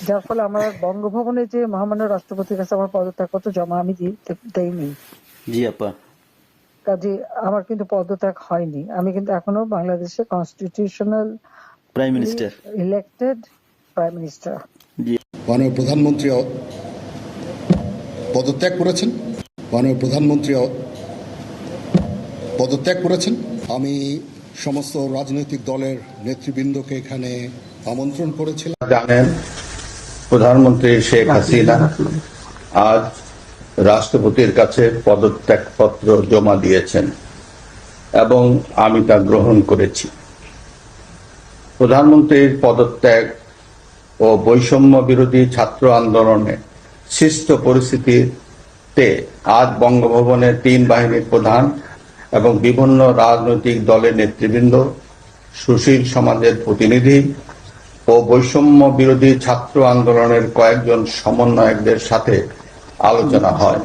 যার ফলে আমার বঙ্গভবনে যে মহামান্য রাষ্ট্রপতির কাছে আমার পদত্যাগপত্র জমা আমি দেইনি। জি আপা। কাজে আমার কিন্তু পদত্যাগ হয়নি। আমি কিন্তু এখনো বাংলাদেশে constitutional prime minister. Elected prime minister. জি। মাননীয় প্রধানমন্ত্রী পদত্যাগ করেছেন। মাননীয় প্রধানমন্ত্রী পদত্যাগ করেছেন। আমি সমস্ত রাজনৈতিক দলের নেতৃবৃন্দকে এখানে আমন্ত্রণ করেছিলাম। জানেন, প্রধানমন্ত্রী শেখ হাসিনা আজ রাষ্ট্রপতির কাছে পদত্যাগপত্র জমা দিয়েছেন এবং আমি তা গ্রহণ করেছি। প্রধানমন্ত্রীর পদত্যাগ ও বৈষম্য বিরোধী ছাত্র আন্দোলনে সৃষ্ট পরিস্থিতিতে আজ বঙ্গভবনের 3 বাহিনীর প্রধান এবং বিভিন্ন রাজনৈতিক দলের নেতৃবৃন্দ, সুশীল সমাজের প্রতিনিধি ও বৈষম্য বিরোধী ছাত্র আন্দোলনের কয়েকজন সমন্বয়কদের সাথে আলোচনা হয়।